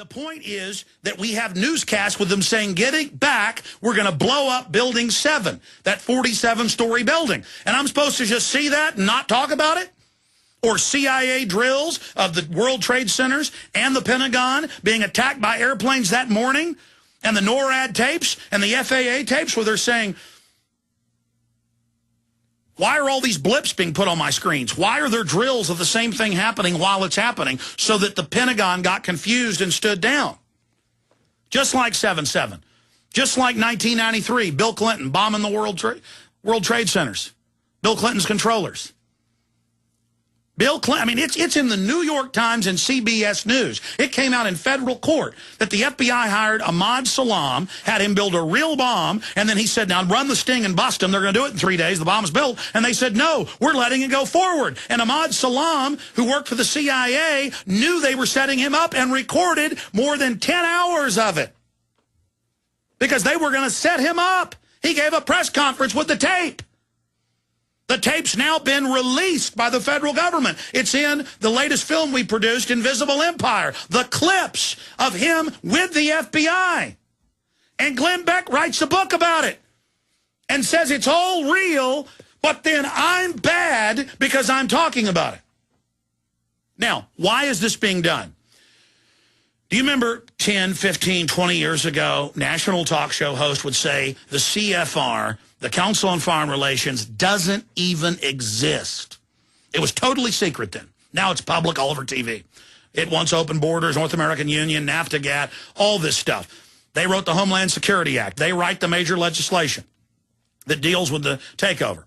The point is that we have newscasts with them saying, getting back, we're going to blow up Building 7, that 47-story building. And I'm supposed to just see that and not talk about it? Or CIA drills of the World Trade Centers and the Pentagon being attacked by airplanes that morning? And the NORAD tapes and the FAA tapes where they're saying, why are all these blips being put on my screens? Why are there drills of the same thing happening while it's happening so that the Pentagon got confused and stood down? Just like 7/7. Just like 1993, Bill Clinton bombing the World Trade Centers. Bill Clinton's controllers. Bill Clinton, I mean, it's in the New York Times and CBS News. It came out in federal court that the FBI hired Ahmad Salam, had him build a real bomb, and then he said, now run the sting and bust him. They're going to do it in 3 days. The bomb's built. And they said, no, we're letting it go forward. And Ahmad Salam, who worked for the CIA, knew they were setting him up and recorded more than 10 hours of it because they were going to set him up. He gave a press conference with the tape. The tape's now been released by the federal government. It's in the latest film we produced, Invisible Empire, the clips of him with the FBI. And Glenn Beck writes a book about it and says it's all real, but then I'm bad because I'm talking about it. Now, why is this being done? Do you remember 10, 15, 20 years ago, national talk show host would say the CFR, the Council on Foreign Relations, doesn't even exist. It was totally secret then. Now it's public all over TV. It wants open borders, North American Union, NAFTA, GATT, all this stuff. They wrote the Homeland Security Act. They write the major legislation that deals with the takeover.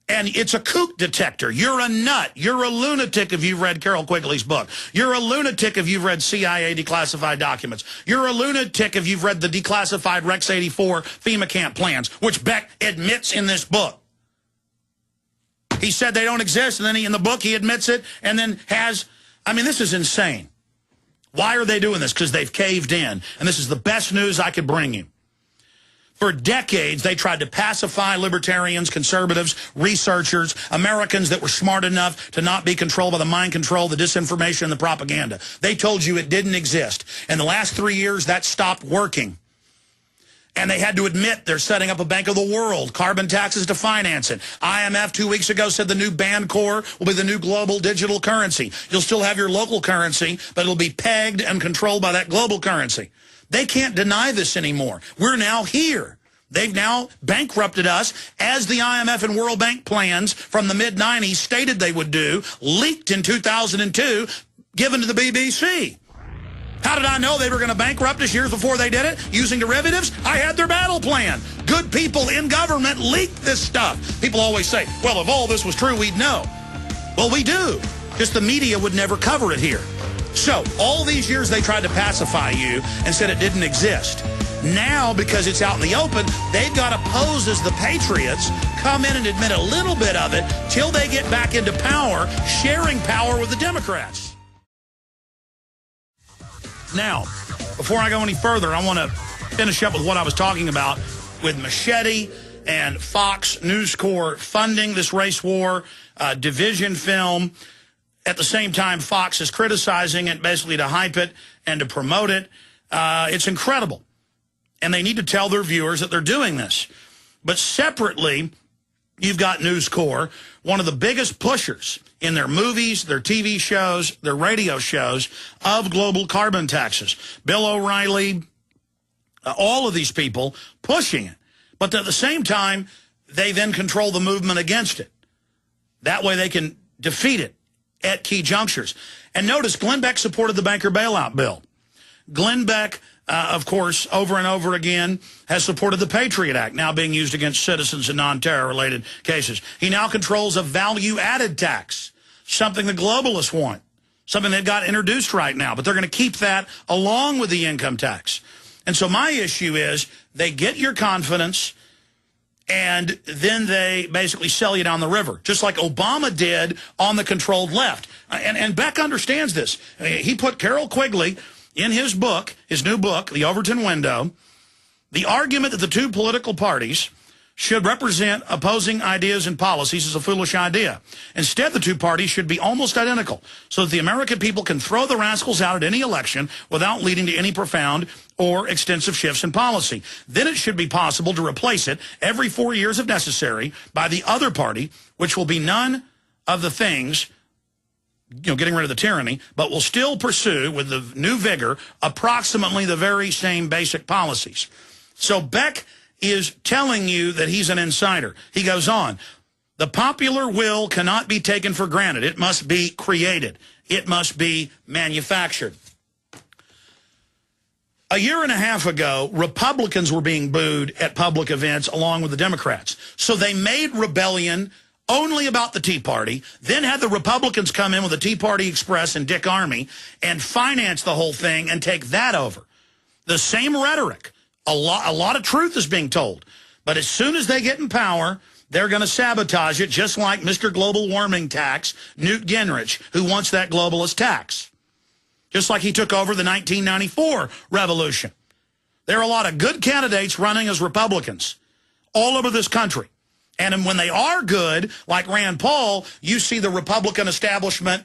And it's a kook detector. You're a nut. You're a lunatic if you've read Carol Quigley's book. You're a lunatic if you've read CIA declassified documents. You're a lunatic if you've read the declassified Rex 84 FEMA camp plans, which Beck admits in this book. He said they don't exist, and then in the book he admits it, and then has, I mean, this is insane. Why are they doing this? Because they've caved in, and this is the best news I could bring you. For decades, they tried to pacify libertarians, conservatives, researchers, Americans that were smart enough to not be controlled by the mind control, the disinformation, and the propaganda. They told you it didn't exist. In the last 3 years, that stopped working. And they had to admit they're setting up a Bank of the World, carbon taxes to finance it. IMF 2 weeks ago said the new band core will be the new global digital currency. You'll still have your local currency, but it'll be pegged and controlled by that global currency. They can't deny this anymore. We're now here. They've now bankrupted us as the IMF and World Bank plans from the mid-90s stated they would do, leaked in 2002, given to the BBC. How did I know they were going to bankrupt us years before they did it? Using derivatives? I had their battle plan. Good people in government leaked this stuff. People always say, well, if all this was true, we'd know. Well, we do. Just the media would never cover it here. So, all these years they tried to pacify you and said it didn't exist. Now, because it's out in the open, they've got to pose as the patriots, come in and admit a little bit of it till they get back into power, sharing power with the Democrats. Now, before I go any further, I want to finish up with what I was talking about with Machete and Fox News Corps funding this race war division film. At the same time, Fox is criticizing it basically to hype it and to promote it. It's incredible. And they need to tell their viewers that they're doing this. But separately, you've got News Corps, one of the biggest pushers in their movies, their TV shows, their radio shows of global carbon taxes. Bill O'Reilly, all of these people pushing it. But at the same time, they then control the movement against it. That way they can defeat it at key junctures. And notice, Glenn Beck supported the banker bailout bill. Glenn Beck, of course, over and over again, has supported the Patriot Act, now being used against citizens in non-terror-related cases. He now controls a value-added tax, something the globalists want, something they've got introduced right now. But they're going to keep that along with the income tax. And so my issue is they get your confidence, and then they basically sell you down the river, just like Obama did on the controlled left. And Beck understands this. He put Carol Quigley in his book, his new book, The Overton Window, the argument that the two political parties should represent opposing ideas and policies is a foolish idea. Instead, the two parties should be almost identical so that the American people can throw the rascals out at any election without leading to any profound or extensive shifts in policy. Then it should be possible to replace it every 4 years if necessary by the other party, which will be none of the things, getting rid of the tyranny, but will still pursue with the new vigor approximately the very same basic policies. So Beck is telling you that he's an insider. He goes on, the popular will cannot be taken for granted. It must be created. It must be manufactured. A year and a half ago, Republicans were being booed at public events along with the Democrats. So they made rebellion only about the Tea Party, then had the Republicans come in with the Tea Party Express and Dick Armey and finance the whole thing and take that over. The same rhetoric. A lot of truth is being told. But as soon as they get in power, they're going to sabotage it, just like Mr. Global Warming Tax, Newt Gingrich, who wants that globalist tax. Just like he took over the 1994 revolution. There are a lot of good candidates running as Republicans all over this country. And when they are good, like Rand Paul, you see the Republican establishment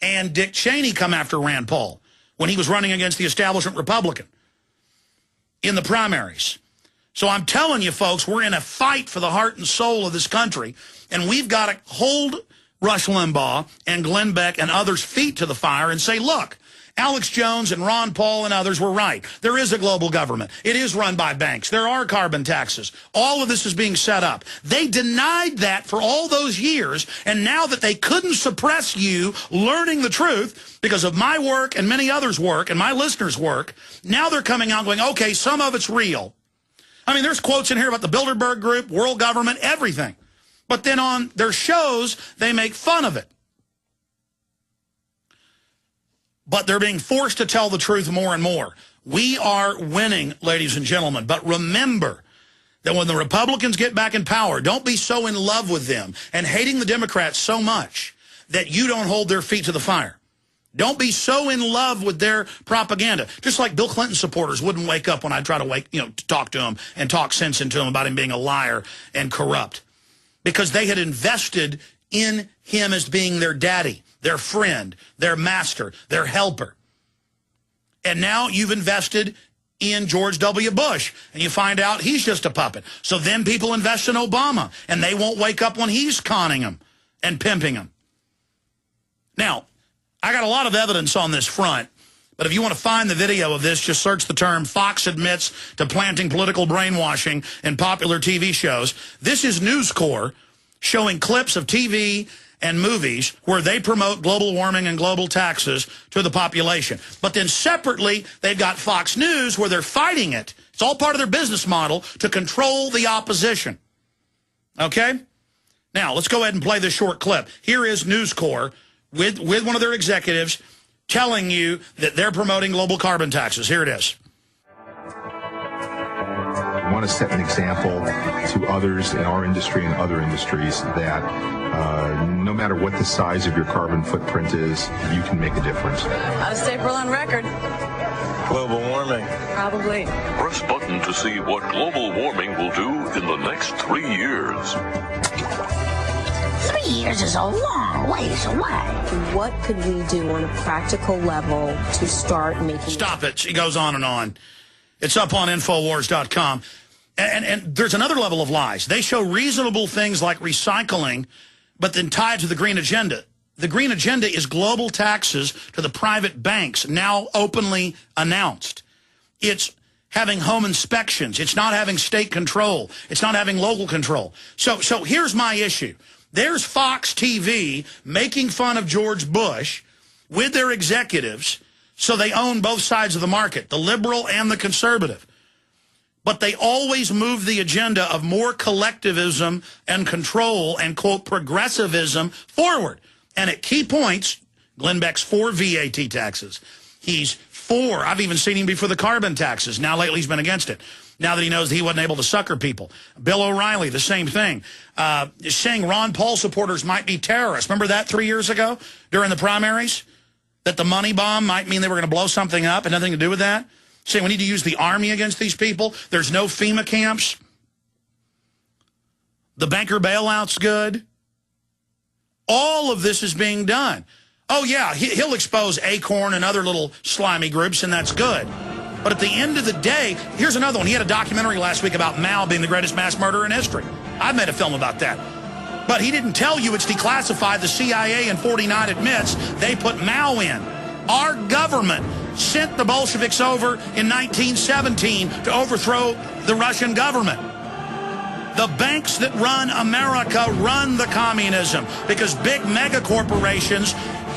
and Dick Cheney come after Rand Paul when he was running against the establishment Republican in the primaries. So I'm telling you, folks, we're in a fight for the heart and soul of this country, and we've got to hold Rush Limbaugh and Glenn Beck and others' feet to the fire and say, look, Alex Jones and Ron Paul and others were right. There is a global government. It is run by banks. There are carbon taxes. All of this is being set up. They denied that for all those years, and now that they couldn't suppress you learning the truth because of my work and many others' work and my listeners' work, now they're coming out going, okay, some of it's real. I mean, there's quotes in here about the Bilderberg Group, world government, everything. But then on their shows, they make fun of it. But they're being forced to tell the truth more and more. We are winning, ladies and gentlemen. But remember that when the Republicans get back in power, don't be so in love with them and hating the Democrats so much that you don't hold their feet to the fire. Don't be so in love with their propaganda. Just like Bill Clinton supporters wouldn't wake up when I try to talk to him and talk sense into him about him being a liar and corrupt. Because they had invested in him as being their daddy, their friend, their master, their helper. And now you've invested in George W. Bush, and you find out he's just a puppet. So then people invest in Obama, and they won't wake up when he's conning them and pimping them. Now, I got a lot of evidence on this front, but if you want to find the video of this, just search the term Fox admits to planting political brainwashing in popular TV shows. This is News Corps showing clips of TV and movies where they promote global warming and global taxes to the population. But then separately, they've got Fox News where they're fighting it. It's all part of their business model to control the opposition. Okay? Now, let's go ahead and play this short clip. Here is News Corps with one of their executives telling you that they're promoting global carbon taxes. Here it is. We want to set an example to others in our industry and other industries that no matter what the size of your carbon footprint is, you can make a difference. Out of state on record. Global warming. Probably. Press button to see what global warming will do in the next 3 years. 3 years is a long ways away. What could we do on a practical level to start making... Stop it. She goes on and on. It's up on Infowars.com. And there's another level of lies. They show reasonable things like recycling, but then tied to the green agenda. The green agenda is global taxes to the private banks, now openly announced. It's having home inspections. It's not having state control. It's not having local control. So here's my issue. There's Fox TV making fun of George Bush with their executives, so they own both sides of the market, the liberal and the conservative. But they always move the agenda of more collectivism and control and, quote, progressivism forward. And at key points, Glenn Beck's for VAT taxes. He's for, I've even seen him before the carbon taxes. Now lately he's been against it. Now that he knows that he wasn't able to sucker people. Bill O'Reilly, the same thing. Saying Ron Paul supporters might be terrorists. Remember that 3 years ago during the primaries? That the money bomb might mean they were going to blow something up and nothing to do with that? Saying we need to use the army against these people. There's no FEMA camps. The banker bailout's good. All of this is being done. Oh, yeah, he'll expose Acorn and other little slimy groups, and that's good. But at the end of the day, here's another one. He had a documentary last week about Mao being the greatest mass murderer in history. I've made a film about that. But he didn't tell you it's declassified. The CIA in 49 admits they put Mao in. Our government sent the Bolsheviks over in 1917 to overthrow the Russian government. The banks that run America run the communism because big mega corporations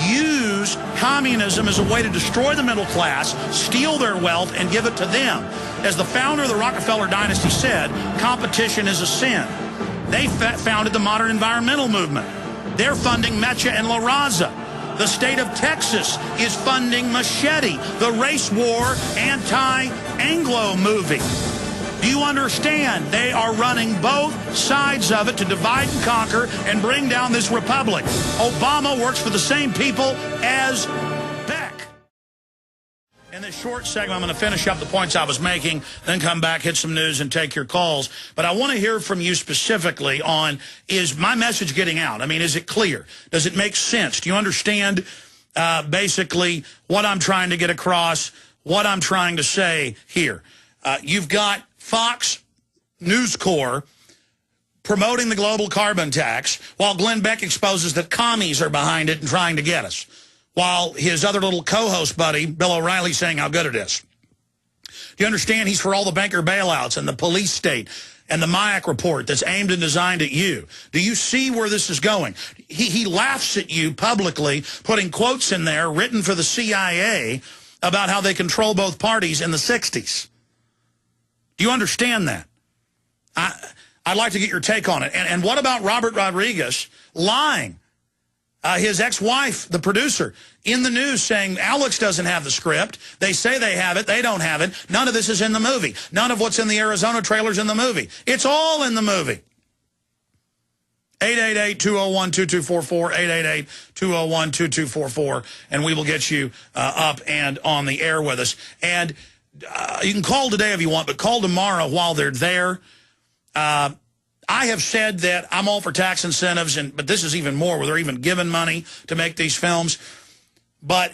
use communism as a way to destroy the middle class, steal their wealth, and give it to them. As the founder of the Rockefeller dynasty said, competition is a sin. They founded the modern environmental movement. They're funding Mecha and La Raza. The state of Texas is funding Machete, the race war anti-Anglo movie. Do you understand? They are running both sides of it to divide and conquer and bring down this republic. Obama works for the same people as Beck. In this short segment, I'm going to finish up the points I was making, then come back, hit some news, and take your calls. But I want to hear from you specifically on, is my message getting out? I mean, is it clear? Does it make sense? Do you understand basically what I'm trying to get across, what I'm trying to say here? You've got Fox News Corps promoting the global carbon tax while Glenn Beck exposes that commies are behind it and trying to get us, while his other little co-host buddy, Bill O'Reilly, saying how good it is. Do you understand he's for all the banker bailouts and the police state and the MIAC report that's aimed and designed at you? Do you see where this is going? He laughs at you publicly, putting quotes in there written for the CIA about how they control both parties in the 60s. Do you understand that? I'd like to get your take on it. And what about Robert Rodriguez lying? His ex-wife, the producer, in the news saying Alex doesn't have the script. They say they have it. They don't have it. None of this is in the movie. None of what's in the Arizona trailer's in the movie. It's all in the movie. 888-201-2244, 888-201-2244, and we will get you up and on the air with us. And you can call today if you want, but call tomorrow while they're there. I have said that I'm all for tax incentives, but this is even more, where they're even given money to make these films. But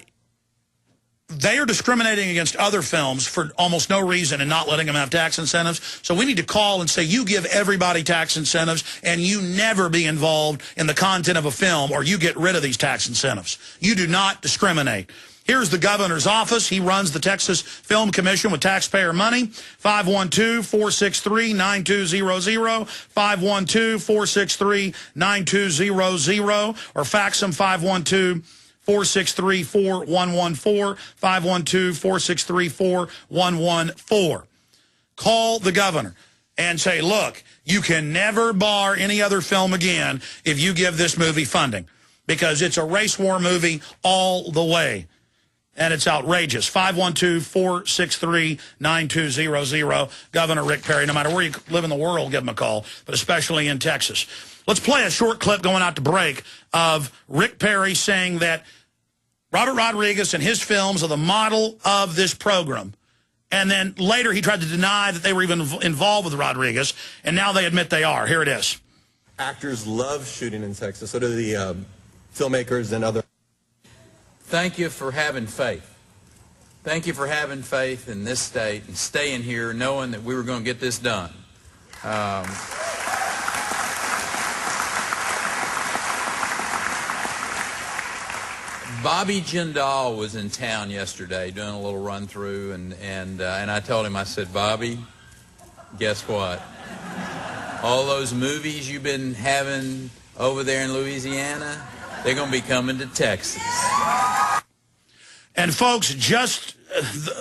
they are discriminating against other films for almost no reason and not letting them have tax incentives. So we need to call and say, you give everybody tax incentives and you never be involved in the content of a film, or you get rid of these tax incentives. You do not discriminate. Here's the governor's office. He runs the Texas Film Commission with taxpayer money. 512-463-9200, 512-463-9200, or fax them 512-463-4114, 512-463-4114. Call the governor and say, look, you can never bar any other film again if you give this movie funding, because it's a race war movie all the way. And it's outrageous. 512-463-9200. Governor Rick Perry, no matter where you live in the world, give him a call, but especially in Texas. Let's play a short clip going out to break of Rick Perry saying that Robert Rodriguez and his films are the model of this program. And then later he tried to deny that they were even involved with Rodriguez, and now they admit they are. Here it is. Actors love shooting in Texas. So do the filmmakers and other. Thank you for having faith. Thank you for having faith in this state and staying here knowing that we were going to get this done. Bobby Jindal was in town yesterday doing a little run through, and I told him, I said, Bobby, guess what? All those movies you've been having over there in Louisiana, they're going to be coming to Texas. And folks, just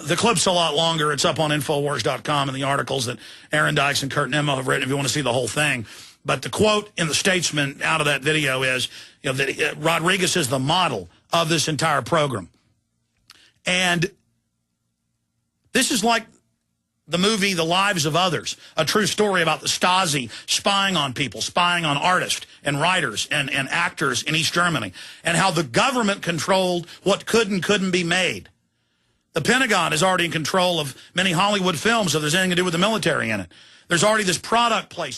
the clip's a lot longer. It's up on Infowars.com and the articles that Aaron Dykes and Kurt Nimmo have written if you want to see the whole thing. But the quote in the Statesman out of that video is, you know, that Rodriguez is the model of this entire program. And this is like the movie The Lives of Others, a true story about the Stasi spying on people, spying on artists and writers and actors in East Germany, and how the government controlled what could and couldn't be made. The Pentagon is already in control of many Hollywood films if there's anything to do with the military in it. There's already this product placement.